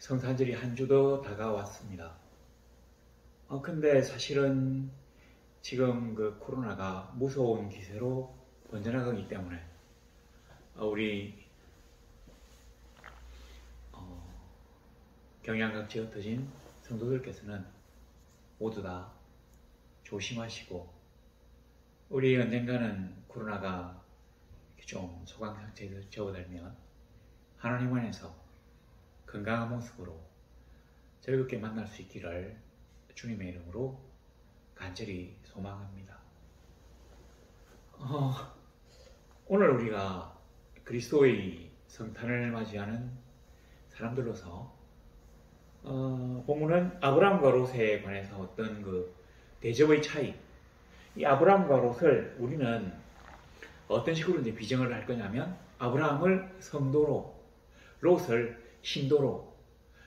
성탄절이 한 주 더 다가왔습니다. 근데 사실은 지금 그 코로나가 무서운 기세로 번져나가기 때문에 우리 경양각지에 흩어진 성도들께서는 모두 다 조심하시고, 우리 언젠가는 코로나가 좀 소강 상태에 접어들면 하나님 안에서 건강한 모습으로 즐겁게 만날 수 있기를 주님의 이름으로 간절히 소망합니다. 오늘 우리가 그리스도의 성탄을 맞이하는 사람들로서 본문은 아브라함과 롯에 관해서 어떤 그 대접의 차이, 이 아브라함과 롯을 우리는 어떤 식으로 이제 비정을 할 거냐면, 아브라함을 성도로, 롯을 신도로,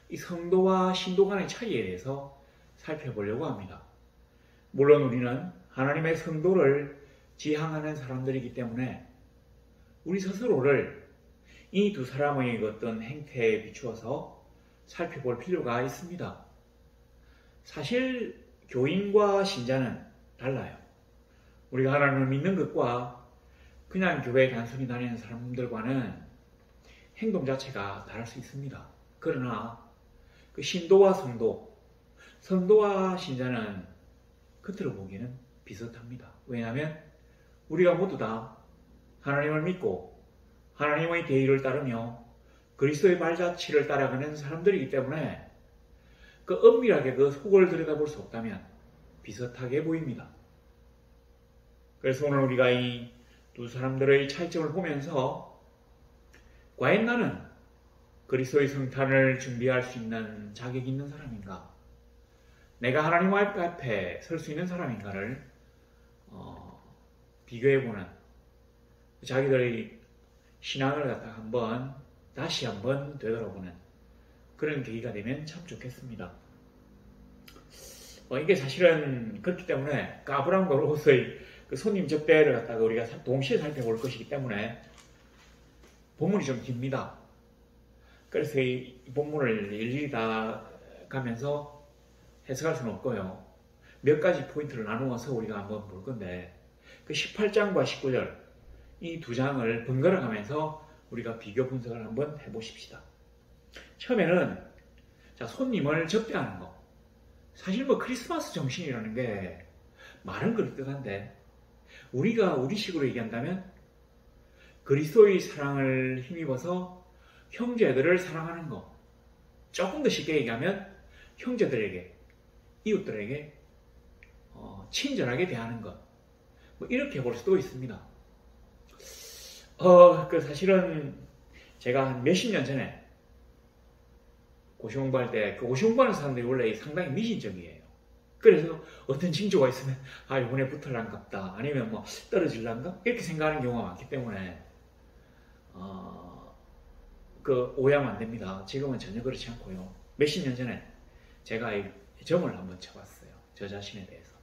이 성도와 신도 간의 차이에 대해서 살펴보려고 합니다. 물론 우리는 하나님의 성도를 지향하는 사람들이기 때문에 우리 스스로를 이 두 사람의 어떤 행태에 비추어서 살펴볼 필요가 있습니다. 사실 교인과 신자는 달라요. 우리가 하나님을 믿는 것과 그냥 교회에 단순히 다니는 사람들과는 행동 자체가 다를 수 있습니다. 그러나 그 신도와 성도, 성도와 신자는 겉으로 보기에는 비슷합니다. 왜냐하면 우리가 모두 다 하나님을 믿고 하나님의 계율을 따르며 그리스도의 발자취를 따라가는 사람들이기 때문에 그 엄밀하게 그 속을 들여다볼 수 없다면 비슷하게 보입니다. 그래서 오늘 우리가 이 두 사람들의 차이점을 보면서 과연 나는 그리스도의 성탄을 준비할 수 있는 자격이 있는 사람인가? 내가 하나님 앞에 설 수 있는 사람인가를 비교해보는, 자기들의 신앙을 갖다가 다시 한번 되돌아보는 그런 계기가 되면 참 좋겠습니다. 이게 사실은 그렇기 때문에 아브라함과 롯의 그 손님 접대를 갖다가 우리가 동시에 살펴볼 것이기 때문에 본문이 좀 깁니다. 그래서 이 본문을 일일이 다 가면서 해석할 수는 없고요. 몇 가지 포인트를 나누어서 우리가 한번 볼 건데, 그 18장과 19절 이 두 장을 번갈아 가면서 우리가 비교 분석을 한번 해보십시다. 처음에는 손님을 접대하는 거. 사실 크리스마스 정신이라는 게 말은 그럴듯한데, 우리가 우리식으로 얘기한다면 그리스도의 사랑을 힘입어서 형제들을 사랑하는 거. 조금 더 쉽게 얘기하면 형제들에게, 이웃들에게 친절하게 대하는 것. 이렇게 볼 수도 있습니다. 사실은 제가 한 몇십 년 전에 고시 공부할 때, 그 고시 공부하는 사람들이 원래 상당히 미신적이에요. 그래서 어떤 징조가 있으면 이번에 붙을란갑다, 아니면 떨어질란가, 이렇게 생각하는 경우가 많기 때문에 오해하면 안 됩니다. 지금은 전혀 그렇지 않고요. 몇십 년 전에 제가 이 점을 한번 쳐봤어요. 저 자신에 대해서.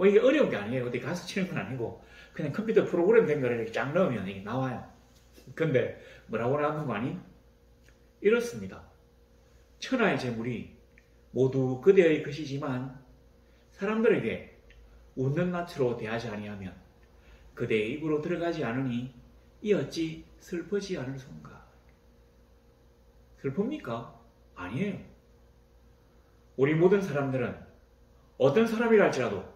이게 어려운 게 아니에요. 어디 가서 치는 건 아니고 그냥 컴퓨터 프로그램 된 거를 이렇게 쫙 넣으면 이게 나와요. 근데 뭐라고 나오는 거 아니? 이렇습니다. 천하의 재물이 모두 그대의 것이지만 사람들에게 웃는 낯으로 대하지 아니하면 그대의 입으로 들어가지 않으니 이 어찌 슬프지 않을손가. 슬픕니까? 아니에요. 우리 모든 사람들은 어떤 사람이라 할지라도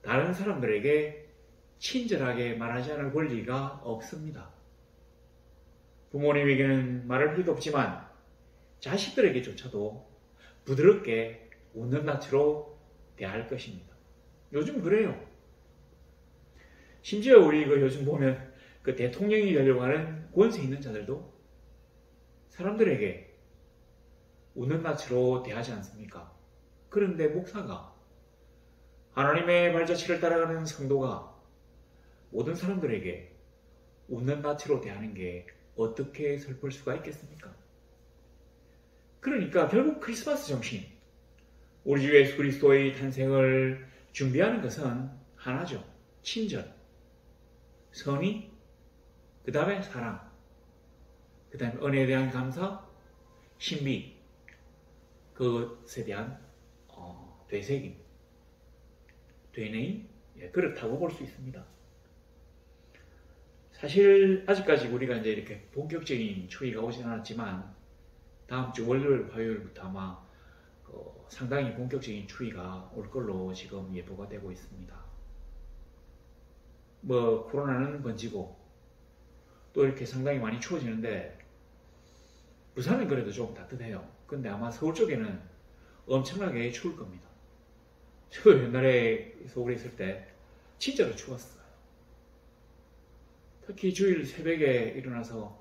다른 사람들에게 친절하게 말하지 않을 권리가 없습니다. 부모님에게는 말할 필요도 없지만 자식들에게조차도 부드럽게 웃는 낯으로 대할 것입니다. 요즘 그래요. 심지어 우리 요즘 보면 대통령이 되려고 하는 권세 있는 자들도 사람들에게 웃는 낯으로 대하지 않습니까? 그런데 목사가, 하나님의 발자취를 따라가는 성도가 모든 사람들에게 웃는 낯으로 대하는 게 어떻게 슬플 수가 있겠습니까? 그러니까 결국 크리스마스 정신, 우리 주 예수 그리스도의 탄생을 준비하는 것은 하나죠. 친절, 선의, 그 다음에 사랑, 그 다음에 은혜에 대한 감사, 신비, 그것에 대한 되새김, 되뇌임, 그렇다고 볼 수 있습니다. 사실 아직까지 우리가 이제 이렇게 본격적인 추위가 오진 않았지만 다음 주 월요일, 화요일부터 아마 상당히 본격적인 추위가 올 걸로 지금 예보가 되고 있습니다. 뭐 코로나는 번지고 또 이렇게 상당히 많이 추워지는데 부산은 그래도 좀 따뜻해요. 근데 아마 서울 쪽에는 엄청나게 추울 겁니다. 저 옛날에 서울에 있을 때 진짜로 추웠어요. 특히 주일 새벽에 일어나서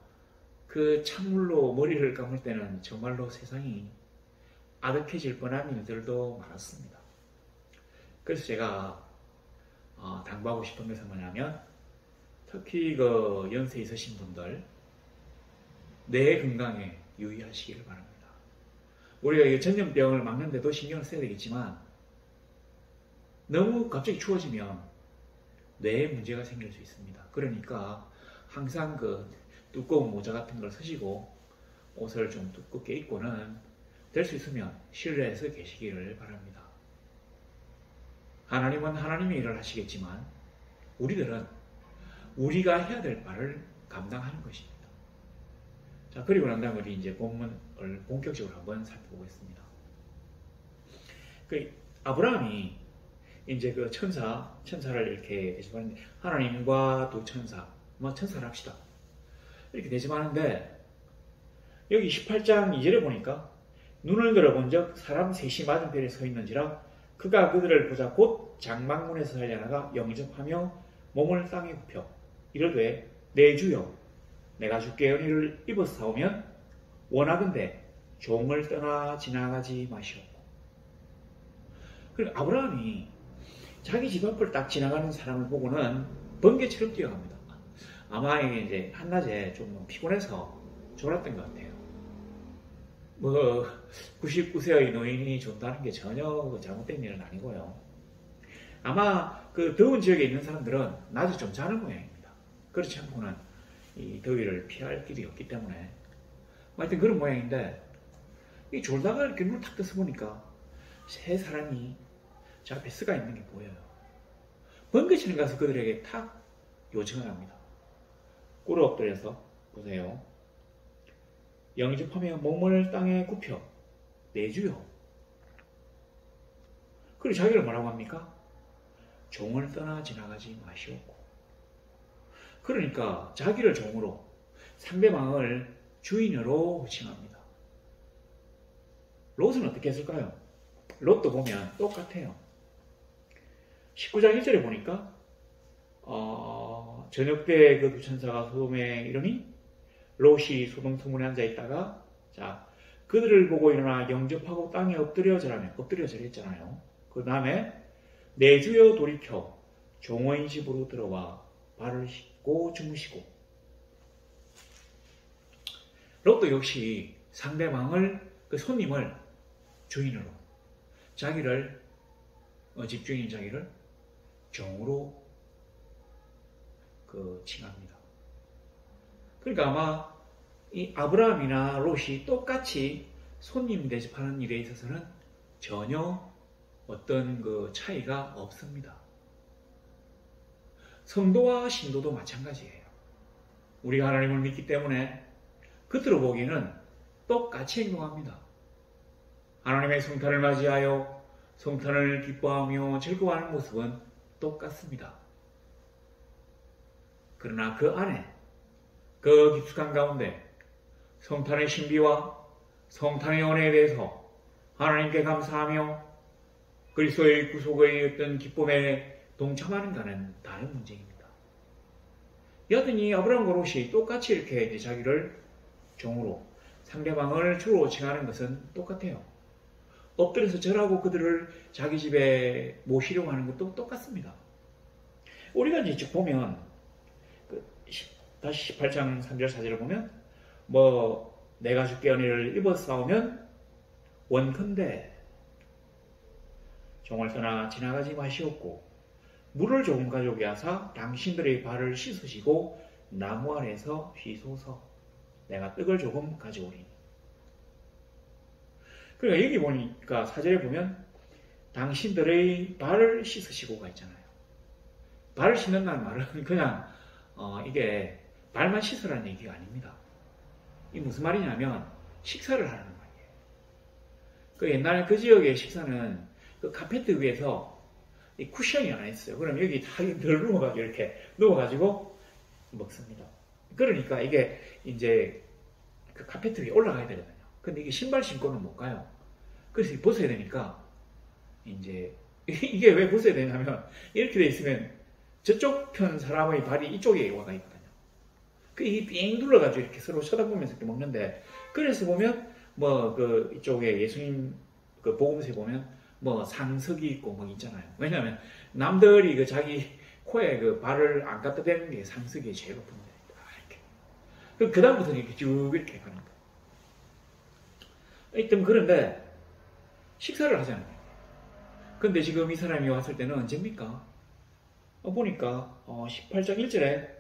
그 찬물로 머리를 감을 때는 정말로 세상이 아득해질 뻔한 일들도 많았습니다. 그래서 제가 당부하고 싶은 것은 뭐냐면 특히 그 연세 있으신 분들 뇌 건강에 유의하시기를 바랍니다. 우리가 이 전염병을 막는데도 신경을 써야 되겠지만 너무 갑자기 추워지면 뇌에 문제가 생길 수 있습니다. 그러니까 항상 그 두꺼운 모자 같은 걸 쓰시고 옷을 좀 두껍게 입고는 될 수 있으면 실내에서 계시기를 바랍니다. 하나님은 하나님의 일을 하시겠지만 우리들은 우리가 해야 될 바를 감당하는 것입니다. 자, 그리고 난 다음에 우리 이제 본문을 본격적으로 한번 살펴보겠습니다. 그 아브라함이 이제 그 천사를 이렇게 대접하는데 하나님과 두 천사, 뭐 천사를 합시다. 이렇게 대접하는데 여기 18장 2절에 보니까 눈을 들어본 적 사람 셋이 맞은편에 서 있는지라 그가 그들을 보자 곧 장막문에서 살려나가 영접하며 몸을 땅에 굽혀 이르되 내 주여 내가 주께 은혜를 입어사오면 원하건대 종을 떠나 지나가지 마시옵고. 그리고 아브라함이 자기 집 앞을 딱 지나가는 사람을 보고는 번개처럼 뛰어갑니다. 아마 이제 한낮에 좀 피곤해서 졸았던 것 같아요. 뭐 99세의 노인이 존다는 게 전혀 잘못된 일은 아니고요. 아마 그 더운 지역에 있는 사람들은 낮에 좀 자는 모양입니다. 그렇지 않고는 이 더위를 피할 길이 없기 때문에 하여튼 그런 모양인데 이 졸다가 이렇게 눈을 탁 떠서 보니까 세 사람이 저 앞에 쓰가 있는 게 보여요. 번개치는 가서 그들에게 탁 요청을 합니다. 꿇어 엎드려서 보세요. 영접하며 몸을 땅에 굽혀 내주요. 그리고 자기를 뭐라고 합니까? 종을 떠나 지나가지 마시옵고. 그러니까 자기를 종으로 상대방을 주인으로 호칭합니다. 롯은 어떻게 했을까요? 롯도 보면 똑같아요. 19장 1절에 보니까 저녁 때 그 두 천사가 소돔에 이르니 롯이 소돔 성문에 앉아 있다가 자 그들을 보고 일어나 영접하고 땅에 엎드려 절했잖아요. 그 다음에 내 주여 돌이켜 종의 집으로 들어와 발을 씻고 주무시고. 롯도 역시 상대방을 그 손님을 주인으로 자기를 집주인인 자기를 종으로 칭합니다. 그러니까 아마 이 아브라함이나 롯이 똑같이 손님 대접하는 일에 있어서는 전혀 어떤 그 차이가 없습니다. 성도와 신도도 마찬가지예요. 우리가 하나님을 믿기 때문에 겉으로 보기에는 똑같이 행동합니다. 하나님의 성탄을 맞이하여 성탄을 기뻐하며 즐거워하는 모습은 똑같습니다. 그러나 그 안에 그 깊숙한 가운데 성탄의 신비와 성탄의 은혜에 대해서 하나님께 감사하며 그리스도의 구속의 어떤 기쁨에 동참하는가는 다른 문제입니다. 여하튼 이 아브라함과 롯이 똑같이 이렇게 자기를 종으로 상대방을 주로 칭하는 것은 똑같아요. 엎드려서 절하고 그들을 자기 집에 모시려고 하는 것도 똑같습니다. 우리가 이제 쭉 보면 다시 18장 3절 4절을 보면 내가 주께 은혜를 입어싸우면 원컨대 종을 떠나 지나가지 마시옵고 물을 조금 가져오게 하사 당신들의 발을 씻으시고 나무 아래서 쉬소서 내가 떡을 조금 가져오리니. 그러니까 여기 보니까 사절에 보면 당신들의 발을 씻으시고가 있잖아요. 발을 씻는다는 말은 그냥 이게 발만 씻으라는 얘기가 아닙니다. 이 무슨 말이냐면 식사를 하라는 말이에요. 그 옛날에 그 지역의 식사는 그 카페트 위에서 이 쿠션이 하나 있어요. 그럼 여기 다 늘 누워가지고 이렇게 누워가지고 먹습니다. 그러니까 이게 이제 그 카페트 위에 올라가야 되거든요. 근데 이게 신발 신고는 못 가요. 그래서 벗어야 되니까 이제 이게 왜 벗어야 되냐면 이렇게 돼 있으면 저쪽 편 사람의 발이 이쪽에 와가 있거든요. 이게 삥 둘러가지고 이렇게 서로 쳐다보면서 이렇게 먹는데, 그래서 보면 뭐 그 이쪽에 예수님 그 복음서에 보면 뭐 상석이 있고 뭐 있잖아요. 왜냐하면 남들이 그 자기 코에 그 발을 안 갖다 대는 게 상석이 제일 높은 거예요. 이렇게. 그 다음부터는 이렇게 쭉 이렇게 가는 거예요. 일단 그런데 식사를 하잖아요. 근데 지금 이 사람이 왔을 때는 언제입니까? 보니까 18장 1절에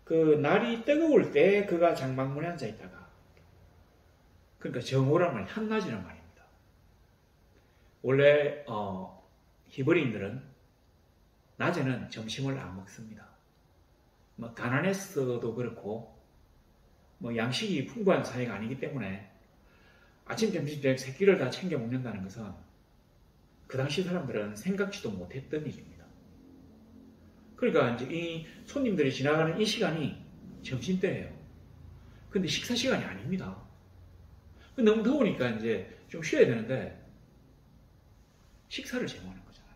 그 날이 뜨거울 때 그가 장막문에 앉아 있다가, 그러니까 정오란 말이 한낮이란 말입니다. 원래 히브리인들은 낮에는 점심을 안 먹습니다. 뭐 가난했어도 그렇고 뭐 양식이 풍부한 사회가 아니기 때문에 아침, 점심, 저녁 세 끼를 다 챙겨 먹는다는 것은 그 당시 사람들은 생각지도 못했던 일입니다. 그러니까 이제 이 손님들이 지나가는 이 시간이 점심때예요. 근데 식사 시간이 아닙니다. 너무 더우니까 이제 좀 쉬어야 되는데 식사를 제공하는 거잖아요.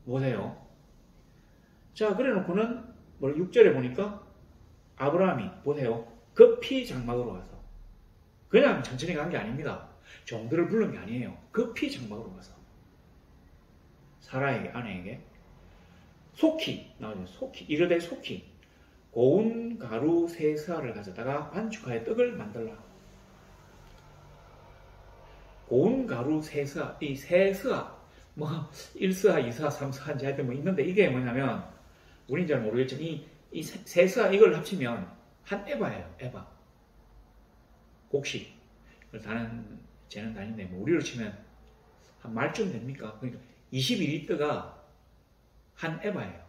보세요. 자, 그래 놓고는 6절에 보니까 아브라함이 보세요. 급히 장막으로 와서, 그냥 천천히 간 게 아닙니다. 종들을 부른 게 아니에요. 급히 장막으로 가서 사라에게, 아내에게 속히 나오죠. 속히, 이르되 속히 고운 가루 세 스아를 가져다가 반죽하여 떡을 만들라. 고운 가루 세 스아, 이 세 스아, 뭐 1스아, 2스아, 3스아인지 하여튼 뭐 있는데, 이게 뭐냐면 우린 잘 모르겠지만 이 세 스아 이걸 합치면 한 에바예요. 에바. 곡식. 쟤는 다닌데 뭐 우리로 치면 한 말쯤 됩니까? 그러니까 21리터가 한 에바예요.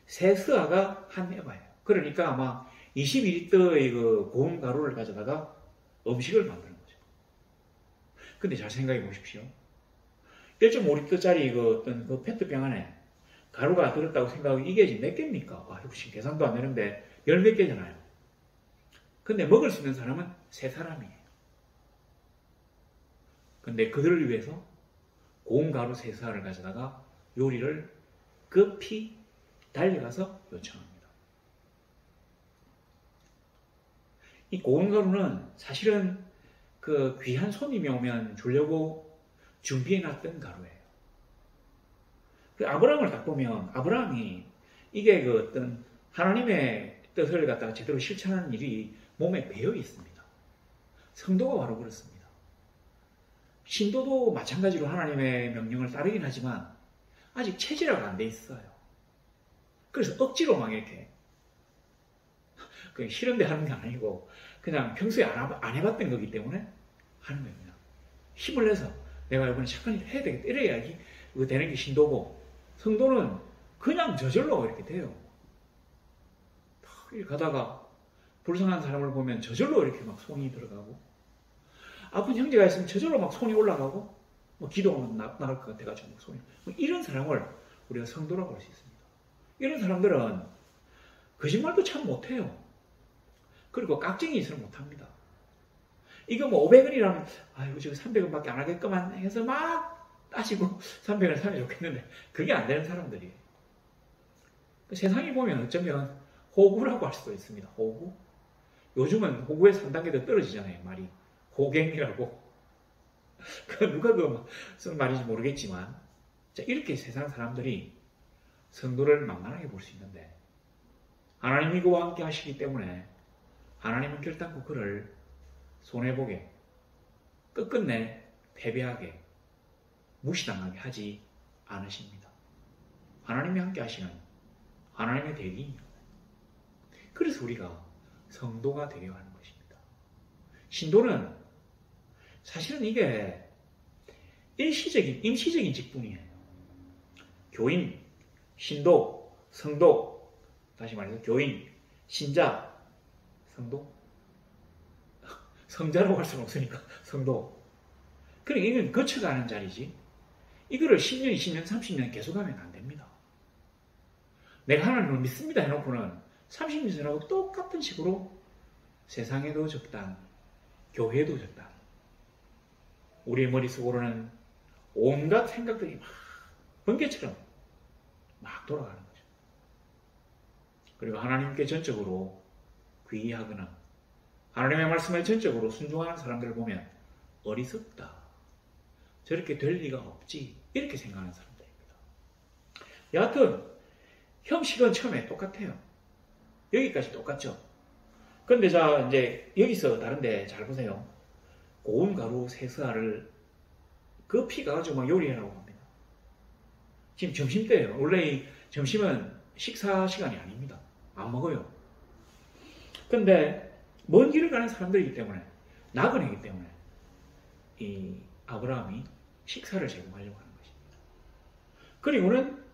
세 스아가 한 에바예요. 그러니까 아마 22리터의 그 고운 가루를 가져다가 음식을 만드는 거죠. 근데 잘 생각해 보십시오. 1.5리터짜리 그 어떤 그 페트병 안에 가루가 들었다고 생각하고 이게 지금 몇 개입니까? 역시 계산도 안 되는데 열 몇 개잖아요. 근데 먹을 수 있는 사람은 세 사람이에요. 근데 그들을 위해서 고운 가루 세 스아를 가져다가 요리를 급히 달려가서 요청합니다. 이 고운 가루는 사실은 그 귀한 손님이 오면 주려고 준비해놨던 가루예요. 그 아브라함을 딱 보면 아브라함이 이게 그 어떤 하나님의 뜻을 갖다가 제대로 실천하는 일이 몸에 배어 있습니다. 성도가 바로 그렇습니다. 신도도 마찬가지로 하나님의 명령을 따르긴 하지만 아직 체질화가 안 돼 있어요. 그래서 억지로 막 이렇게 싫은데 하는 게 아니고 그냥 평소에 안 해봤던 거기 때문에 하는 거예요. 그냥 힘을 내서 내가 이번에 착한 일 해야 되겠다 이래야지 그거 되는 게 신도고, 성도는 그냥 저절로 이렇게 돼요. 이렇게 가다가 불쌍한 사람을 보면 저절로 이렇게 막 손이 들어가고, 아픈 형제가 있으면 저절로 막 손이 올라가고, 뭐 기도하면 나갈 것 같아가지고 막 손이, 뭐 이런 사람을 우리가 성도라고 할 수 있습니다. 이런 사람들은 거짓말도 참 못해요. 그리고 깍쟁이 있으면 못합니다. 이거 뭐 500원이라면 아이고 지금 300원밖에 안 하겠구만 해서 막 따지고 300원을 사면 좋겠는데 그게 안 되는 사람들이에요. 세상에 보면 어쩌면 호구라고 할 수도 있습니다. 호구. 요즘은 호구에서 한 단계 더 떨어지잖아요. 말이 호갱이라고. 누가 쓴 말인지 모르겠지만, 자, 이렇게 세상 사람들이 성도를 만만하게 볼 수 있는데 하나님이 그와 함께 하시기 때문에 하나님은 결단코 그를 손해보게, 끝끝내 패배하게, 무시당하게 하지 않으십니다. 하나님이 함께 하시는 하나님의 대리입니다. 그래서 우리가 성도가 되려 하는 것입니다. 신도는 사실은 이게 임시적인 직분이에요. 교인, 신도, 성도, 다시 말해서 교인, 신자, 성도, 성자라고 할 수는 없으니까 성도. 그러니까 이건 거쳐가는 자리지. 이거를 10년, 20년, 30년 계속하면 안 됩니다. 내가 하나님을 믿습니다 해놓고는 30년 전하고 똑같은 식으로 세상에도 적당, 교회도 적당. 우리의 머릿속으로는 온갖 생각들이 막 번개처럼 막 돌아가는 거죠. 그리고 하나님께 전적으로 귀의하거나 하나님의 말씀에 전적으로 순종하는 사람들을 보면 어리석다. 저렇게 될 리가 없지. 이렇게 생각하는 사람들입니다. 여하튼 형식은 처음에 똑같아요. 여기까지 똑같죠. 근데 자 이제 여기서 다른데 잘 보세요. 고운 가루 세스알을 급히 가가지고 막 요리하라고 합니다. 지금 점심때예요. 원래 이 점심은 식사 시간이 아닙니다. 안 먹어요. 근데 먼 길을 가는 사람들이기 때문에 나그네이기 때문에 이 아브라함이 식사를 제공하려고 하는 것입니다. 그리고는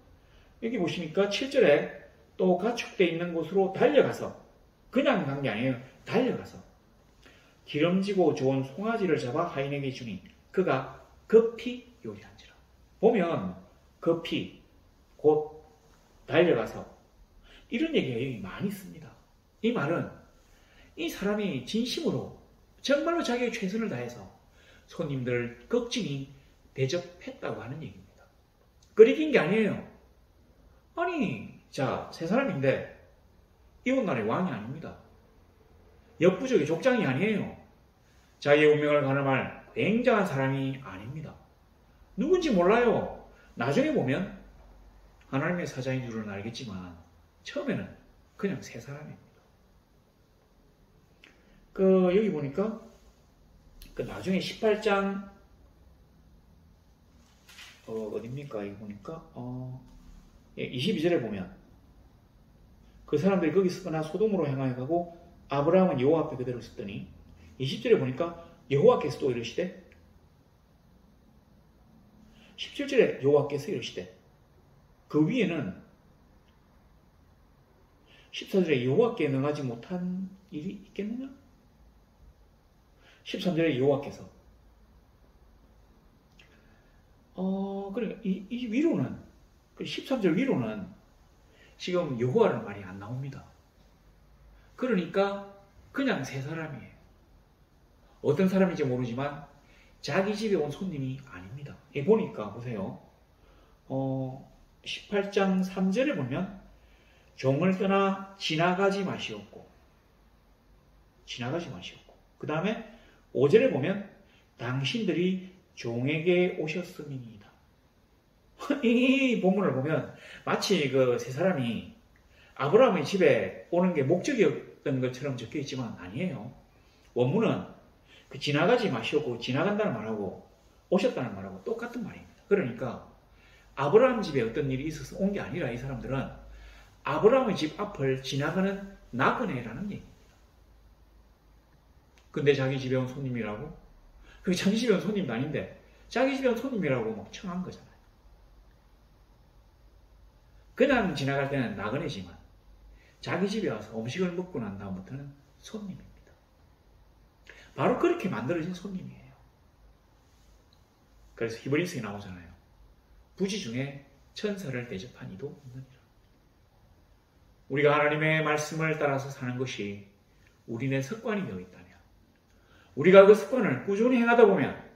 여기 보시니까 7절에 또 가축되어 있는 곳으로 달려가서 그냥 간 게 아니에요. 달려가서 기름지고 좋은 송아지를 잡아 하인에게 주니 그가 급히 요리한지라. 보면 급히 곧 달려가서 이런 얘기가 많이 씁니다. 이 말은 이 사람이 진심으로 정말로 자기의 최선을 다해서 손님들 걱진히 대접했다고 하는 얘기입니다. 끓이긴 게 아니에요. 아니 자 세 사람인데 이웃나라의 왕이 아닙니다. 역부족의 족장이 아니에요. 자기의 운명을 가늠할 굉장한 사람이 아닙니다. 누군지 몰라요. 나중에 보면 하나님의 사자인 줄은 알겠지만 처음에는 그냥 세 사람입니다. 여기 보니까 나중에 18장 어딥니까? 여기 보니까 22절에 보면 그 사람들이 거기 있었거나 소돔으로 향하여 가고 아브라함은 여호와 앞에 그대로 섰더니 20절에 보니까 여호와께서 또 이르시되 17절에 여호와께서 이르시되 그 위에는 14절에 여호와께 능하지 못한 일이 있겠느냐? 13절에 여호와께서 그러니까 이 위로는 13절 위로는 지금 여호와라는 말이 안 나옵니다. 그러니까 그냥 세 사람이에요. 어떤 사람인지 모르지만 자기 집에 온 손님이 아닙니다. 보니까 보세요. 18장 3절에 보면 종을 떠나 지나가지 마시옵고 그 다음에 5절에 보면 당신들이 종에게 오셨음이니이다. 이 본문을 보면 마치 그 세 사람이 아브라함의 집에 오는 게 목적이었던 것처럼 적혀 있지만 아니에요. 원문은 지나가지 마시옵고 지나간다는 말하고 오셨다는 말하고 똑같은 말입니다. 그러니까 아브라함 집에 어떤 일이 있어서 온 게 아니라 이 사람들은 아브라함의 집 앞을 지나가는 나그네라는 얘기입니다. 근데 자기 집에 온 손님이라고? 그게 자기 집에 온 손님도 아닌데 자기 집에 온 손님이라고 막 청한 거잖아요. 그냥 지나갈 때는 나그네지만 자기 집에 와서 음식을 먹고 난 다음부터는 손님입니다. 바로 그렇게 만들어진 손님이에요. 그래서 히브리서에 나오잖아요. 부지 중에 천사를 대접한 이도 있느니라. 우리가 하나님의 말씀을 따라서 사는 것이 우리의 습관이 되어 있다면 우리가 그 습관을 꾸준히 행하다 보면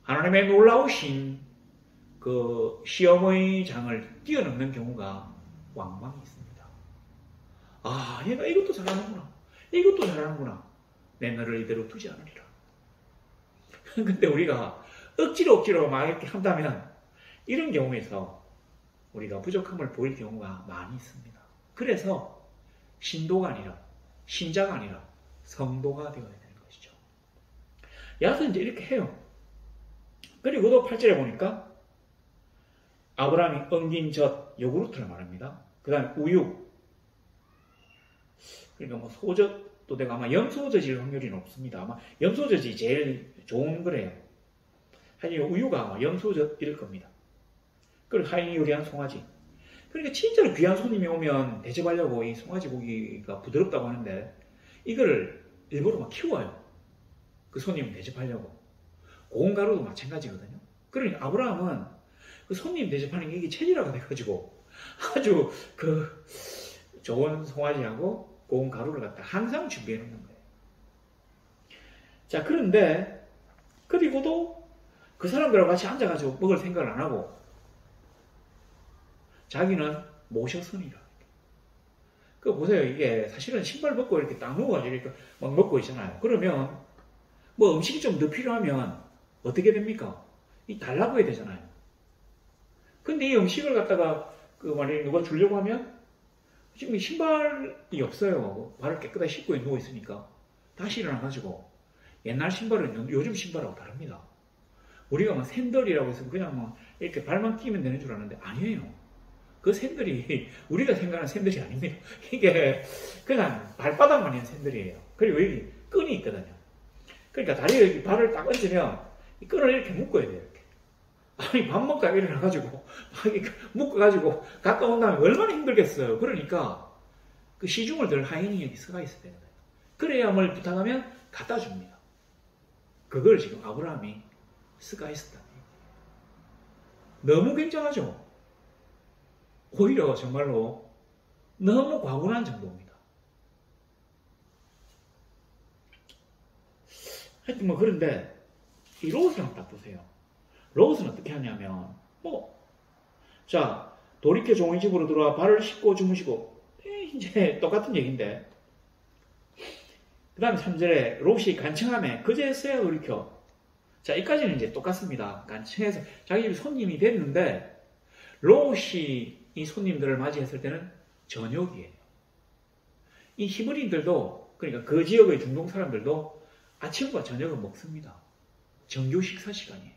하나님의 놀라우신 그 시험의 장을 뛰어넘는 경우가 왕왕 있습니다. 아, 얘가 이것도 잘하는구나. 이것도 잘하는구나. 내 너를 이대로 두지 않으리라. 근데 우리가 억지로 막 이렇게 한다면 이런 경우에서 우리가 부족함을 보일 경우가 많이 있습니다. 그래서 신도가 아니라 신자가 아니라 성도가 되어야 되는 것이죠. 야서 이제 이렇게 해요. 그리고 또 8절에 보니까 아브라함이 엉긴 젖, 요구르트를 말합니다. 그 다음에 우유. 그러니까 뭐 소젖도 되고 아마 염소젖일 확률이 높습니다. 아마 염소젖이 제일 좋은 거래요. 사실 우유가 염소젓 이럴 겁니다. 그리고 하인이 요리한 송아지. 그러니까 진짜로 귀한 손님이 오면 대접하려고 이 송아지 고기가 부드럽다고 하는데 이거를 일부러 막 키워요. 그 손님 대접하려고. 고운 가루도 마찬가지거든요. 그러니까 아브라함은 그 손님 대접하는 게 이게 체질화가 돼가지고 아주 그 좋은 송아지하고 고운 가루를 갖다 항상 준비해 놓는 거예요. 자, 그런데 그리고도 그 사람들하고 같이 앉아가지고 먹을 생각을 안 하고 자기는 모셨으니라. 그 보세요. 이게 사실은 신발 벗고 이렇게 딱 누워가지고 이렇게 막 먹고 있잖아요. 그러면 뭐 음식이 좀 더 필요하면 어떻게 됩니까? 이 달라고 해야 되잖아요. 근데 이 음식을 갖다가 그 만약에 누가 주려고 하면 지금 신발이 없어요. 발을 깨끗하게 씻고 누워 있으니까 다시 일어나가지고 옛날 신발은 요즘 신발하고 다릅니다. 우리가 막 샌들이라고 해서 그냥 막 이렇게 발만 끼면 되는 줄 아는데 아니에요. 그 샌들이 우리가 생각하는 샌들이 아닙니다. 이게 그냥 발바닥만 있는 샌들이에요. 그리고 여기 끈이 있거든요. 그러니까 다리에 여기 발을 딱 얹으면 이 끈을 이렇게 묶어야 돼요. 이렇게. 아니 밥 먹다가 일어나가지고 막 이렇게 묶어가지고 갔다 온 다음에 얼마나 힘들겠어요. 그러니까 그 시중을 들 하인이 여기 서가 있어야 되는 거예요. 그래야 뭘 부탁하면 갖다 줍니다. 그걸 지금 아브라함이 서가 있었다. 너무 굉장하죠. 오히려 정말로 너무 과분한 정도입니다. 하여튼 뭐 그런데 이 롯을 한번 딱 보세요. 롯은 어떻게 하냐면 자 돌이켜 종의 집으로 들어와 발을 씻고 주무시고 이제 똑같은 얘기인데 그 다음에 3절에 롯이 간청하며 그제서야 돌이켜. 자 여기까지는 이제 똑같습니다. 간청해서 자기 집 손님이 됐는데 롯이 이 손님들을 맞이했을 때는 저녁이에요. 이 히브리인들도 그러니까 그 지역의 중동 사람들도 아침과 저녁을 먹습니다. 정규 식사 시간이에요.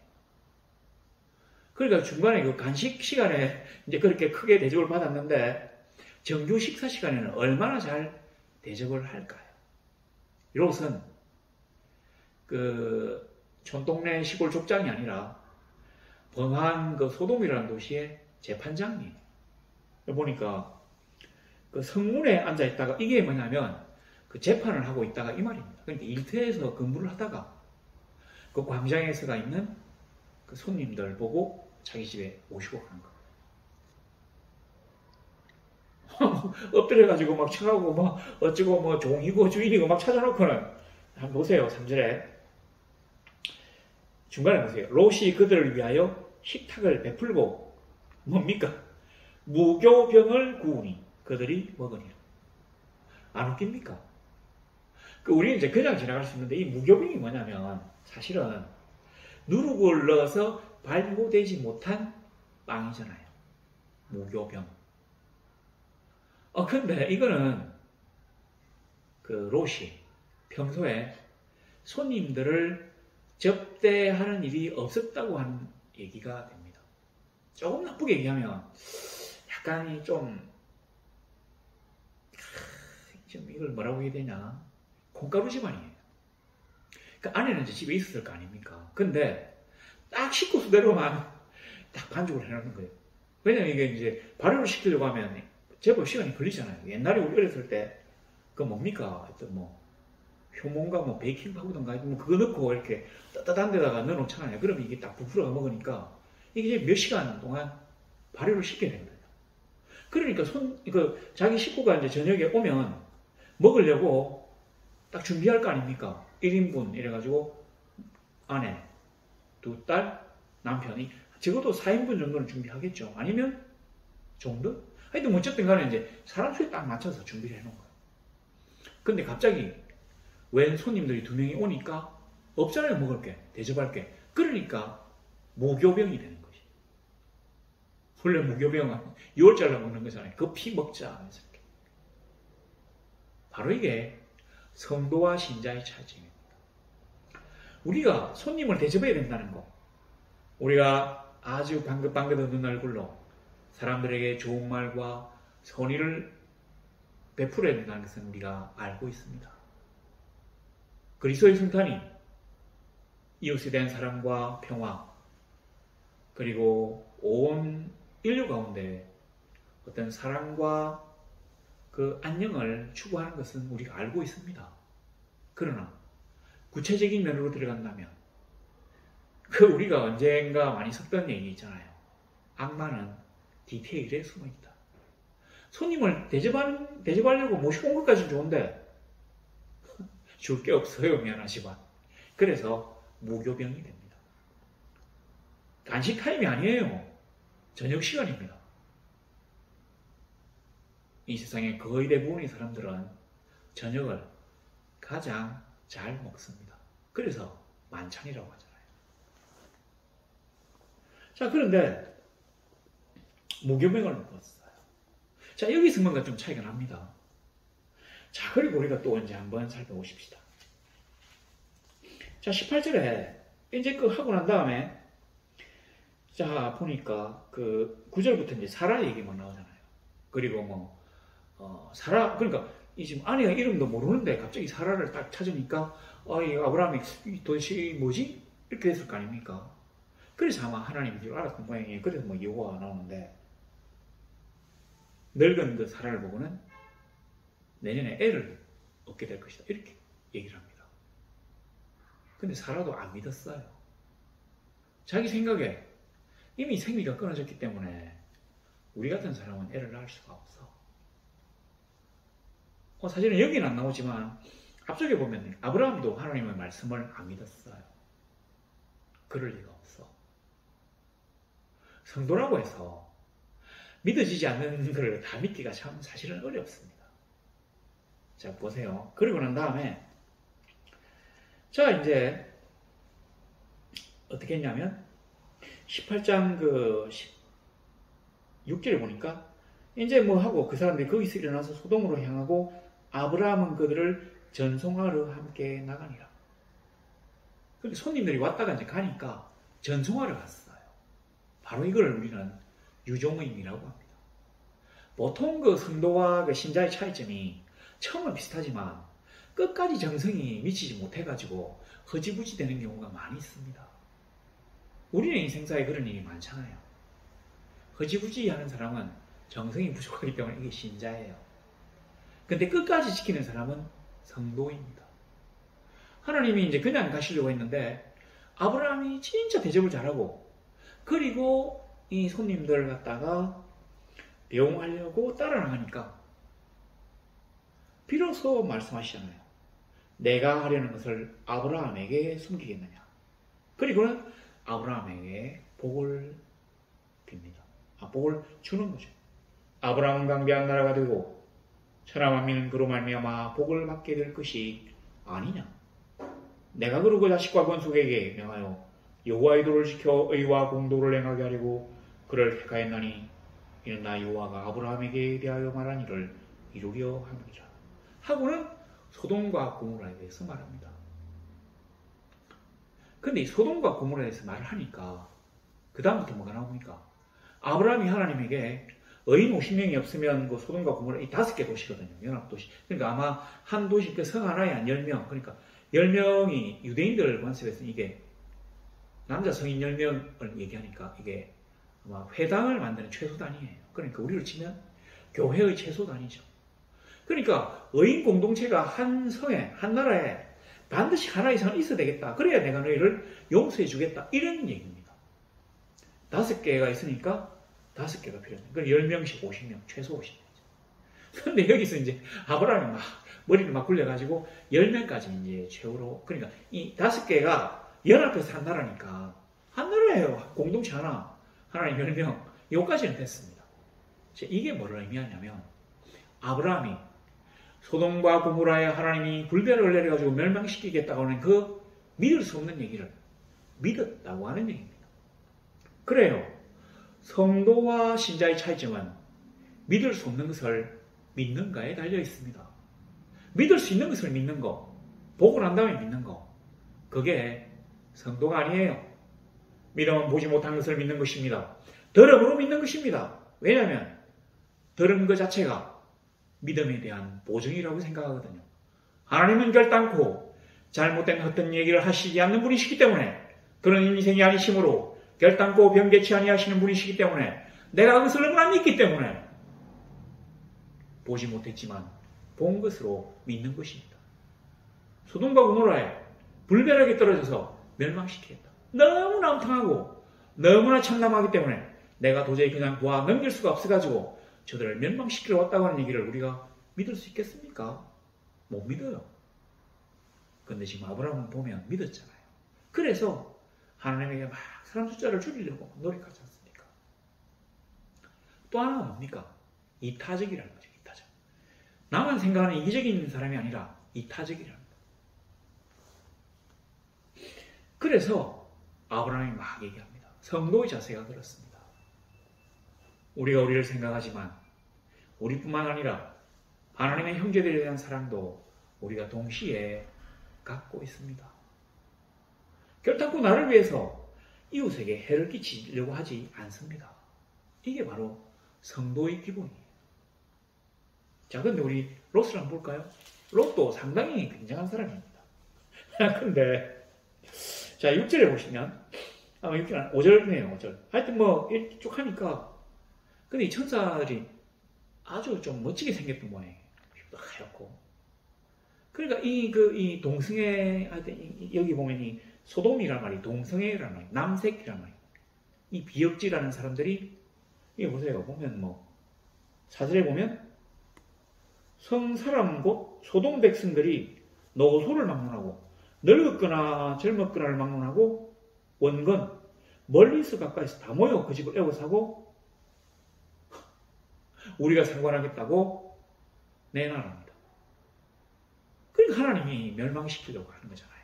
그러니까 중간에 그 간식 시간에 이제 그렇게 크게 대접을 받았는데 정규 식사 시간에는 얼마나 잘 대접을 할까요? 롯은 그 촌동네 시골 족장이 아니라 번화한 그 소돔이라는 도시의 재판장이에요. 보니까 그 성문에 앉아 있다가 이게 뭐냐면 그 재판을 하고 있다가 이 말입니다. 그러니까 일터에서 근무를 하다가 그 광장에서가 있는 그 손님들 보고 자기 집에 모시고 가는 거예요. 엎드려가지고 막 쳐가고 막 어쩌고 뭐 종이고 주인이고 막 찾아놓고는 한번 보세요. 3절에 중간에 보세요. 롯이 그들을 위하여 식탁을 베풀고 뭡니까? 무교병을 구우니 그들이 먹으니라. 안 웃깁니까? 우리는 이제 그냥 지나갈 수 있는데 이 무교병이 뭐냐면 사실은 누룩을 넣어서 발효되지 못한 빵이잖아요. 무교병. 근데 이거는 그 롯이 평소에 손님들을 접대하는 일이 없었다고 하는 얘기가 됩니다. 조금 나쁘게 얘기하면 약간이 좀 이걸 뭐라고 해야 되냐. 콩가루 집안이에요. 그 안에는 이제 집에 있었을 거 아닙니까? 근데 딱 식구수대로만 딱 반죽을 해놓는 거예요. 왜냐면 이게 이제 발효를 시키려고 하면 제법 시간이 걸리잖아요. 옛날에 우리 어렸을 때 그 뭡니까? 하여튼 뭐 효모인가 뭐 베이킹 파우더인가 뭐 그거 넣고 이렇게 따뜻한 데다가 넣어놓잖아요. 그러면 이게 딱 부풀어가 먹으니까 이게 이제 몇 시간 동안 발효를 시켜야 되는 거예요. 그러니까 자기 식구가 이제 저녁에 오면 먹으려고 딱 준비할 거 아닙니까? 1인분 이래가지고 아내, 2딸, 남편이 적어도 4인분 정도는 준비하겠죠. 아니면 정도? 하여튼 어쨌든 간에 이제 사람 수에 딱 맞춰서 준비를 해놓은 거예요. 근데 갑자기 웬 손님들이 2명이 오니까 없잖아요. 먹을 게, 대접할 게. 그러니까 무교병이 되는 거지. 원래 무교병은 6월달에 먹는 거잖아요. 급히 먹자 하면서 이렇게. 바로 이게 성도와 신자의 차이입니다. 우리가 손님을 대접해야 된다는 거. 우리가 아주 방긋방긋 웃는 얼굴로 사람들에게 좋은 말과 선의를 베풀어야 된다는 것은 우리가 알고 있습니다. 그리스도의 성탄이 이웃에 대한 사랑과 평화, 그리고 온 인류 가운데 어떤 사랑과 그 안녕을 추구하는 것은 우리가 알고 있습니다. 그러나 구체적인 면으로 들어간다면 그 우리가 언젠가 많이 썼던 얘기 있잖아요. 악마는 디테일에 숨어있다. 손님을 대접하려고 모시고 온 것까지는 좋은데 줄 게 없어요. 미안하지만. 그래서 무교병이 됩니다. 간식 타임이 아니에요. 저녁 시간입니다. 이 세상의 거의 대부분의 사람들은 저녁을 가장 잘 먹습니다. 그래서 만찬이라고 하잖아요. 자, 그런데 무교병을 먹었어요. 자, 여기서 뭔가 좀 차이가 납니다. 자, 그리고 우리가 또 이제 한번 살펴보십시다. 자, 18절에 이제 그 하고 난 다음에 자, 보니까 그 9절부터 이제 사라 얘기만 나오잖아요. 그리고 사라, 그러니까 이 지금 아내가 이름도 모르는데 갑자기 사라를 딱 찾으니까 이 아브라함이 도대체 뭐지? 이렇게 됐을 거 아닙니까? 그래서 아마 하나님이 알았던 모양이에요. 그래서 여호와가 나오는데 늙은 그 사라를 보고는 내년에 애를 얻게 될 것이다. 이렇게 얘기를 합니다. 근데 사라도 안 믿었어요. 자기 생각에 이미 생리가 끊어졌기 때문에 우리 같은 사람은 애를 낳을 수가 없어. 사실은 여기는 안 나오지만 앞쪽에 보면 아브라함도 하나님의 말씀을 안 믿었어요. 그럴 리가 없어. 성도라고 해서 믿어지지 않는 걸 다 믿기가 참 사실은 어렵습니다. 자, 보세요. 그리고 난 다음에 자, 이제 어떻게 했냐면 18장 그 6절에 보니까 이제 하고 그 사람들이 거기서 일어나서 소돔으로 향하고 아브라함은 그들을 전송하러 함께 나가니라. 근데 손님들이 왔다가 이제 가니까 전송하러 갔어요. 바로 이걸 우리는 유종의미라고 합니다. 보통 그 성도와 그 신자의 차이점이 처음은 비슷하지만 끝까지 정성이 미치지 못해가지고 허지부지 되는 경우가 많이 있습니다. 우리는 인생사에 그런 일이 많잖아요. 허지부지 하는 사람은 정성이 부족하기 때문에 이게 신자예요. 근데 끝까지 지키는 사람은 성도입니다. 하나님이 이제 그냥 가시려고 했는데 아브라함이 진짜 대접을 잘하고 그리고 이 손님들 갖다가 배웅하려고 따라 나가니까 비로소 말씀하시잖아요. 내가 하려는 것을 아브라함에게 숨기겠느냐. 그리고는 아브라함에게 복을 빕니다. 복을 주는 거죠. 아브라함은 강대한 나라가 되고 천하 만민은 그로 말미암아 복을 받게 될 것이 아니냐. 내가 그러고 자식과 건속에게 명하여 여호와의 도를 지켜 의와 공도를 행하게 하려고 그를 택하였나니 이는 나 여호와가 아브라함에게 대하여 말한 일을 이루려 함이라. 하고는 소돔과 고모라에 대해서 말합니다. 근데 이 소돔과 고모라에 대해서 말을 하니까 그 다음부터 뭐가 나옵니까? 아브라함이 하나님에게 의인 50명이 없으면 그 소돔과 고모라 이 5개 도시거든요. 연합도시. 그러니까 아마 한 도시 그 성 하나에 한 10명. 그러니까 10명이 유대인들 관습에서는 이게 남자 성인 10명을 얘기하니까 이게 아마 회당을 만드는 최소단위예요. 그러니까 우리로 치면 교회의 최소단위죠. 그러니까 의인 공동체가 한 성에 한 나라에 반드시 하나 이상은 있어야 되겠다. 그래야 내가 너희를 용서해 주겠다. 이런 얘기입니다. 5개가 있으니까 5개가 필요합니다. 그럼 10명씩 50명, 최소 50명이죠. 그런데 여기서 이제 아브라함이 막 머리를 막 굴려가지고 10명까지 이제 최후로, 그러니까 이 5개가 연합해서 한 나라니까 한 나라예요. 공동체 하나. 하나님 10명. 요까지는 됐습니다. 이게 뭐를 의미하냐면 아브라함이 소돔과 고모라에 하나님이 불변을 내려가지고 멸망시키겠다고 하는 그 믿을 수 없는 얘기를 믿었다고 하는 얘기입니다. 그래요. 성도와 신자의 차이점은 믿을 수 없는 것을 믿는가에 달려 있습니다. 믿을 수 있는 것을 믿는 거, 보고 난 다음에 믿는 거, 그게 성도가 아니에요. 믿음은 보지 못한 것을 믿는 것입니다. 들음으로 믿는 것입니다. 왜냐하면 들은 것 자체가 믿음에 대한 보증이라고 생각하거든요. 하나님은 결단코 잘못된 어떤 얘기를 하시지 않는 분이시기 때문에 그런 인생이 아니시므로 결단코 변개치 아니하시는 분이시기 때문에 내가 그것을 얼마나 믿기 때문에 보지 못했지만 본 것으로 믿는 것입니다. 소돔과 고모라에 불벼락이 떨어져서 멸망시키겠다. 너무나 엉뚱하고 너무나 참남하기 때문에 내가 도저히 그냥 보아 넘길 수가 없어가지고 저들을 멸망시키러 왔다고 하는 얘기를 우리가 믿을 수 있겠습니까? 못 믿어요. 근데 지금 아브라함은 보면 믿었잖아요. 그래서 하나님에게 막 사람 숫자를 줄이려고 노력하지 않습니까? 또 하나가 뭡니까? 이타적이라는 거죠. 이타적. 나만 생각하는 이기적인 사람이 아니라 이타적이라는 거예요. 그래서 아브라함이 막 얘기합니다. 성도의 자세가 그렇습니다. 우리가 우리를 생각하지만 우리뿐만 아니라 하나님의 형제들에 대한 사랑도 우리가 동시에 갖고 있습니다. 결단코 나를 위해서 이웃에게 해를 끼치려고 하지 않습니다. 이게 바로 성도의 기본이에요. 자, 근데 우리 롯을 한번 볼까요? 롯도 상당히 굉장한 사람입니다. 근데 자, 6절에 보시면 6절, 5절이네요. 5절. 하여튼 이렇게 쭉 하니까 근데 이 천사들이 아주 좀 멋지게 생겼던 모양이에요. 하얗고. 그러니까 이 동성애, 하여튼 여기 보면 이 소돔이란 말이 동성애란 말이 남색이란 말이 이 비역지라는 사람들이 이거 보세요. 보면 4절에 보면 성사람 곧 소돔 백성들이 노소를 막론하고 늙었거나 젊었거나를 막론하고 원건 멀리서 가까이서 다 모여 그 집을 에워싸고 우리가 상관하겠다고 내놔랍니다. 그러니까 하나님이 멸망시키려고 하는 거잖아요.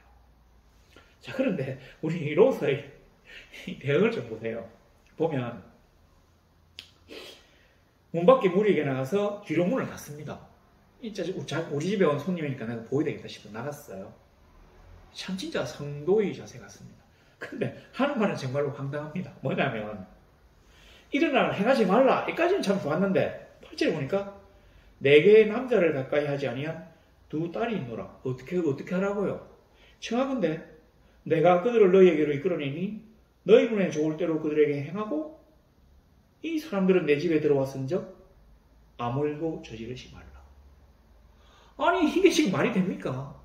자, 그런데 우리 롯의 대응을 좀 보세요. 보면 문 밖에 무리에게 나가서 뒤로 문을 닫습니다. 우리 집에 온 손님이니까 내가 보여야 되겠다 싶어 나갔어요. 참 진짜 성도의 자세 같습니다. 근데 하는 말은 정말로 황당합니다. 뭐냐면 일어나라 행하지 말라. 여기까지는 참 좋았는데 8절에 보니까 내게 남자를 가까이 하지 아니한 두 딸이 있노라. 어떻게 하라고요? 청하건대 내가 그들을 너희에게로 이끌어내니 너희 눈에 좋을 대로 그들에게 행하고 이 사람들은 내 집에 들어왔은즉 아무 일도 저지르지 말라. 아니 이게 지금 말이 됩니까?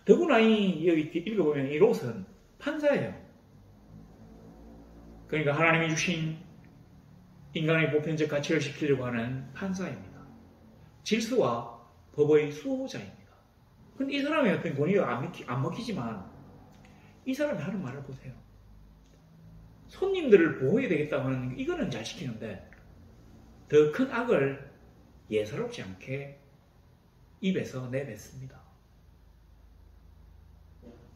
더구나 여기 읽어보면 이 롯은 판사예요. 그러니까 하나님이 주신 인간의 보편적 가치를 지키려고 하는 판사입니다. 질서와 법의 수호자입니다. 그런데 이 사람의 어떤 권위가 안 먹히지만 이 사람이 하는 말을 보세요. 손님들을 보호해야 되겠다고 하는 이거는 잘 지키는데 더 큰 악을 예사롭지 않게 입에서 내뱉습니다.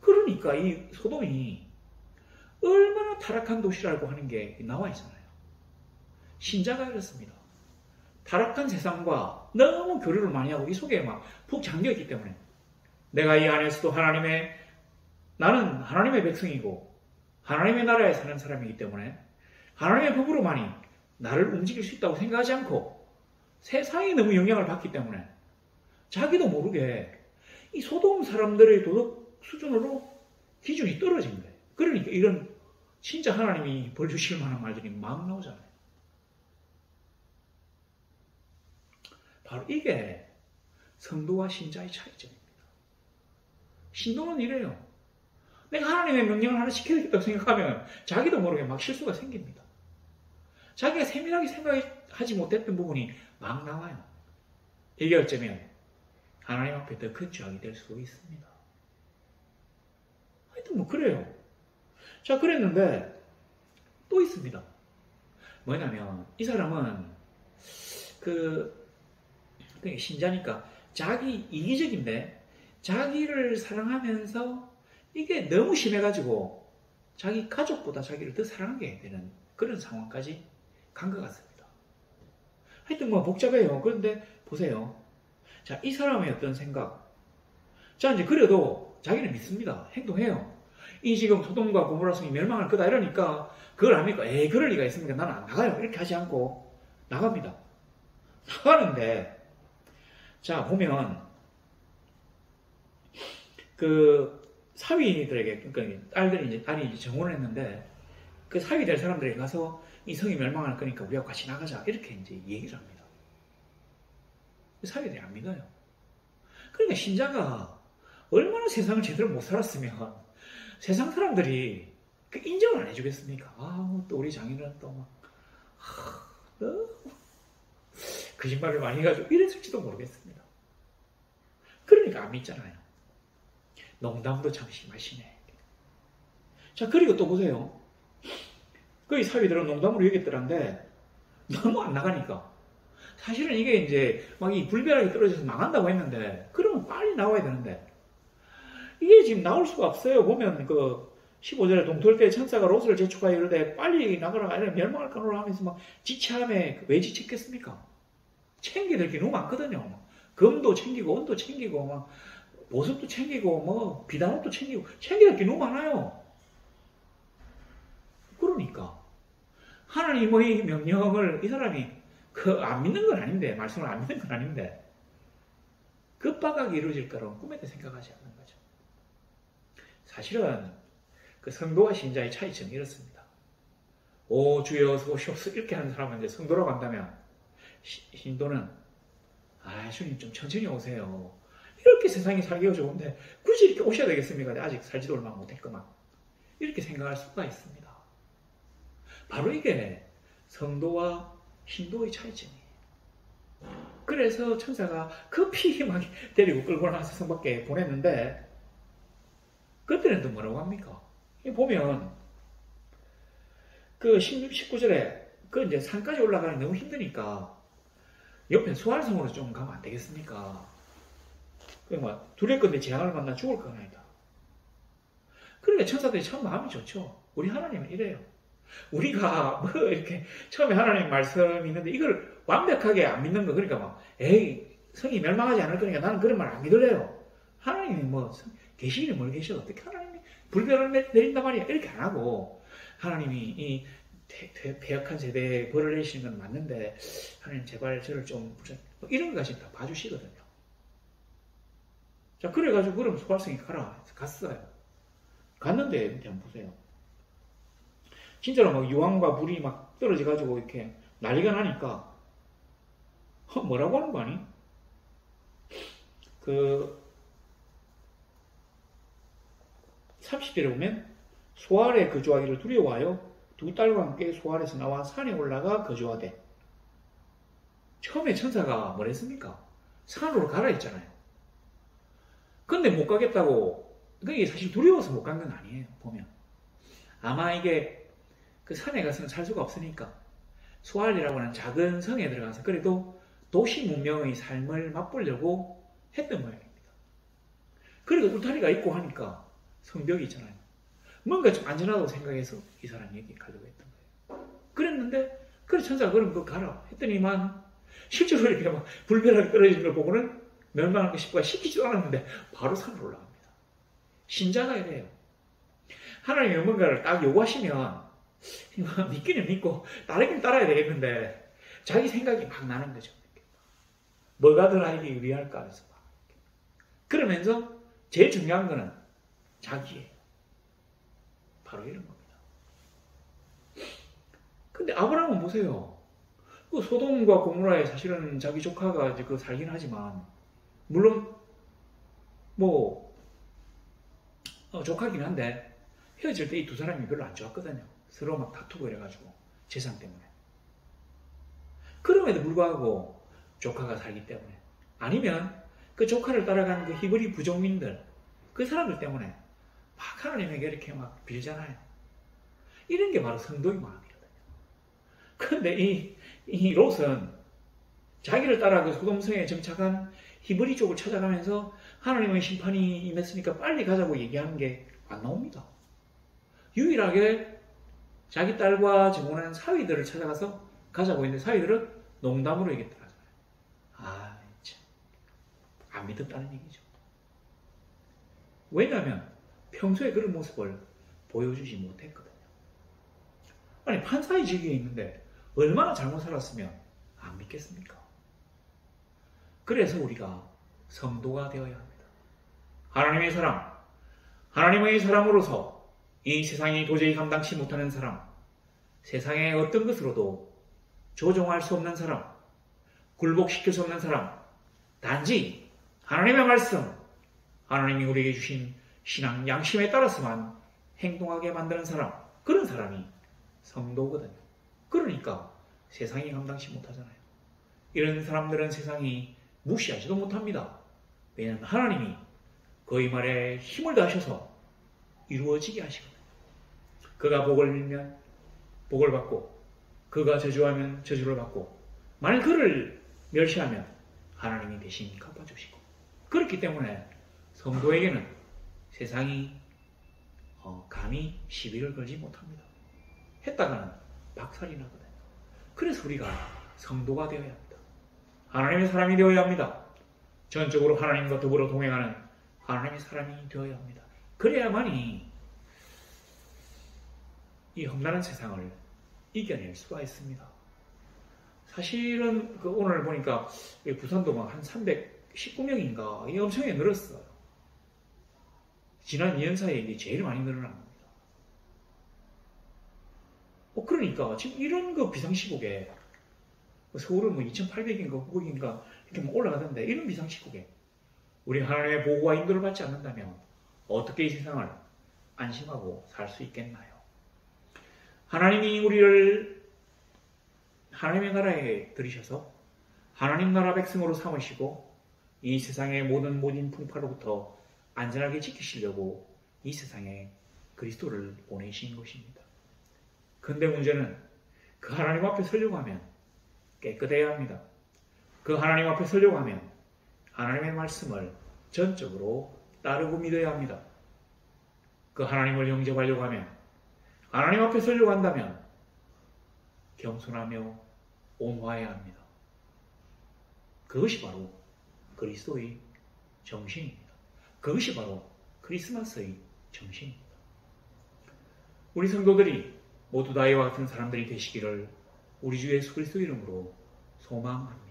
그러니까 이 소돔이 얼마나 타락한 도시라고 하는 게 나와 있잖아요. 신자가 그렇습니다. 타락한 세상과 너무 교류를 많이 하고 이 속에 막 푹 잠겨있기 때문에 내가 이 안에서도 나는 하나님의 백성이고 하나님의 나라에 사는 사람이기 때문에 하나님의 법으로만이 나를 움직일 수 있다고 생각하지 않고 세상에 너무 영향을 받기 때문에 자기도 모르게 이 소돔 사람들의 도덕 수준으로 기준이 떨어진 거예요. 그러니까 이런 진짜 하나님이 벌 주실 만한 말들이 막 나오잖아요. 바로 이게 성도와 신자의 차이점입니다. 신도는 이래요. 내가 하나님의 명령을 하나 지켜야겠다고 생각하면 자기도 모르게 막 실수가 생깁니다. 자기가 세밀하게 생각하지 못했던 부분이 막 나와요. 이게 어쩌면 하나님 앞에 더 큰 죄악이 될 수도 있습니다. 하여튼 그래요. 자, 그랬는데 또 있습니다. 뭐냐면 이 사람은 신자니까 자기 이기적인데 자기를 사랑하면서 이게 너무 심해가지고 자기 가족보다 자기를 더 사랑하게 되는 그런 상황까지 간 것 같습니다. 하여튼 복잡해요. 그런데 보세요. 자, 이 사람의 어떤 생각. 자, 이제 그래도 자기는 믿습니다. 행동해요. 이 지금 소돔과 고모라 성이 멸망할 거다 이러니까 그걸 압니까? 에이, 그럴 리가 있습니까? 나는 안 나가요. 이렇게 하지 않고 나갑니다. 나가는데 자, 보면 사위들에게, 그러니까 딸이 이제 정혼을 했는데 그 사위 될 사람들이 가서 이 성이 멸망할 거니까 우리하고 같이 나가자. 이렇게 이제 얘기를 합니다. 사위들이 안 믿어요. 그러니까 신자가 얼마나 세상을 제대로 못 살았으면 세상 사람들이 그 인정을 안 해주겠습니까? 또 우리 장인은 또 막, 너무 거짓말을 많이 해가지고 이랬을지도 모르겠습니다. 그러니까 안 믿잖아요. 농담도 참 심하시네. 자, 그리고 또 보세요. 그 사위들은 농담으로 얘기했더란데 너무 안 나가니까. 사실은 이게 이제 막 이 불벼락이 떨어져서 망한다고 했는데, 그러면 빨리 나와야 되는데, 이게 지금 나올 수가 없어요. 보면 그 15절에 동토일 때 천사가 롯을 재촉하여 이르되 빨리 나가라 아니라 멸망할 거노라 하면서 막 지체함에 왜 지쳤겠습니까? 챙겨야 될 게 너무 많거든요. 금도 챙기고 은도 챙기고 막 보석도 챙기고 뭐 비단옷도 챙기고 챙겨야 될 게 너무 많아요. 그러니까 하나님의 명령을 이 사람이 안 믿는 건 아닌데, 말씀을 안 믿는 건 아닌데 급박하게 이루어질 거라고 꿈에도 생각하지 않는 거죠. 사실은 그 성도와 신자의 차이점이 이렇습니다. 오 주여 어서 오시옵소서 이렇게 하는 사람은 이제 성도라고 한다면, 신도는 주님 좀 천천히 오세요. 이렇게 세상이 살기가 좋은데 굳이 이렇게 오셔야 되겠습니까? 아직 살지도 얼마 못했구만. 이렇게 생각할 수가 있습니다. 바로 이게 성도와 신도의 차이점이에요. 그래서 천사가 급히 막 데리고 끌고 나서 성 밖에 보냈는데, 그때는 또 뭐라고 합니까? 보면 그 16, 19절에 그 이제 산까지 올라가기 너무 힘드니까 옆에 수알성으로 좀 가면 안 되겠습니까? 뭐 두렵건대 재앙을 만나 죽을 건 아니다. 그러니까 천사들이 참 마음이 좋죠. 우리 하나님은 이래요. 우리가 뭐 이렇게 처음에 하나님 말씀 있는데 이걸 완벽하게 안 믿는 거, 그러니까 막 성이 멸망하지 않을 거니까 나는 그런 말 안 믿을래요. 하나님이 뭐 계시기는 뭘 계셔? 어떻게 하나님이 불변을 내린단 말이야? 이렇게 안 하고, 하나님이 이 패역한 세대에 벌을 내리시는 건 맞는데 하나님 제발 저를 좀 뭐 이런 것까지 다 봐주시거든요. 자, 그래가지고 그럼 소활성이 가라 갔어요. 갔는데 한번 보세요. 진짜로 막 유황과 불이 막 떨어져가지고 이렇게 난리가 나니까 뭐라고 하는 거 아니? 그 30절에 보면 소알에 거주하기를 두려워하여 두 딸과 함께 소알에서 나와 산에 올라가 거주하되. 처음에 천사가 뭐랬습니까? 산으로 가라 했잖아요. 근데 못 가겠다고, 그게 사실 두려워서 못 간 건 아니에요. 보면 아마 이게 그 산에 가서는 살 수가 없으니까 소알이라고 하는 작은 성에 들어가서 그래도 도시 문명의 삶을 맛보려고 했던 모양입니다. 그래도 울타리가 있고 하니까 성벽이 있잖아요. 뭔가 좀 안전하다고 생각해서 이 사람이 여기 가려고 했던 거예요. 그랬는데 그래 천사가 그럼 그거 가라 했더니만 실제로 이렇게 막 불벼락이 떨어지는 걸 보고는 멸망하고 싶어 시키지도 않았는데 바로 산으로 올라갑니다. 신자가 이래요. 하나님이 뭔가를 딱 요구하시면 믿기는 믿고 따르긴 따라야 되겠는데 자기 생각이 막 나는 거죠. 뭐가 더 나에게 유리할까 해서 막. 그러면서 제일 중요한 거는 자기예요. 바로 이런 겁니다. 근데 아브라함은 보세요. 그 소돔과 고모라에 사실은 자기 조카가 이제 그 살긴 하지만, 물론 뭐 조카긴 한데 헤어질 때 이 두 사람이 별로 안 좋았거든요. 서로 막 다투고 이래가지고 재산 때문에. 그럼에도 불구하고 조카가 살기 때문에, 아니면 그 조카를 따라가는 그 히브리 부족민들, 그 사람들 때문에 막 하나님에게 이렇게 막 빌잖아요. 이런 게 바로 성도의 마음이거든요. 그런데 이 롯은 자기를 따라 그 소돔성에 정착한 히브리족을 찾아가면서 하나님의 심판이 임했으니까 빨리 가자고 얘기하는 게 안 나옵니다. 유일하게 자기 딸과 증언한 사위들을 찾아가서 가자고 했는데 사위들은 농담으로 얘기했더라고요. 참. 안 믿었다는 얘기죠. 왜냐하면 평소에 그런 모습을 보여주지 못했거든요. 아니, 판사의 직위에 있는데 얼마나 잘못 살았으면 안 믿겠습니까? 그래서 우리가 성도가 되어야 합니다. 하나님의 사람으로서 이 세상이 도저히 감당치 못하는 사람, 세상의 어떤 것으로도 조종할 수 없는 사람, 굴복시킬 수 없는 사람, 단지 하나님의 말씀, 하나님이 우리에게 주신 신앙 양심에 따라서만 행동하게 만드는 사람, 그런 사람이 성도거든요. 그러니까 세상이 감당치 못하잖아요. 이런 사람들은 세상이 무시하지도 못합니다. 왜냐하면 하나님이 그의 말에 힘을 다하셔서 이루어지게 하시거든요. 그가 복을 빌면 복을 받고, 그가 저주하면 저주를 받고, 만일 그를 멸시하면 하나님이 대신 갚아주시고, 그렇기 때문에 성도에게는 세상이 감히 시비를 걸지 못합니다. 했다가는 박살이 나거든요. 그래서 우리가 성도가 되어야 합니다. 하나님의 사람이 되어야 합니다. 전적으로 하나님과 더불어 동행하는 하나님의 사람이 되어야 합니다. 그래야만이 이 험난한 세상을 이겨낼 수가 있습니다. 사실은 오늘 보니까 부산도 막 한 319명인가 이게 엄청나게 늘었어요. 지난 2년 사이에 이게 제일 많이 늘어난 겁니다. 그러니까 지금 이런 거 비상시국에 서울은 뭐 2,800인가 900인가 이렇게 막 올라가던데, 이런 비상시국에 우리 하나님의 보호와 인도를 받지 않는다면 어떻게 이 세상을 안심하고 살 수 있겠나요? 하나님이 우리를 하나님의 나라에 들이셔서 하나님 나라 백성으로 삼으시고 이 세상의 모든 풍파로부터 안전하게 지키시려고 이 세상에 그리스도를 보내신 것입니다. 근데 문제는 그 하나님 앞에 서려고 하면 깨끗해야 합니다. 그 하나님 앞에 서려고 하면 하나님의 말씀을 전적으로 따르고 믿어야 합니다. 그 하나님을 영접하려고 하면, 하나님 앞에 서려고 한다면 겸손하며 온화해야 합니다. 그것이 바로 그리스도의 정신입니다. 그것이 바로 크리스마스의 정신입니다. 우리 성도들이 모두 다 이와 같은 사람들이 되시기를 우리 주 예수 그리스도 이름으로 소망합니다.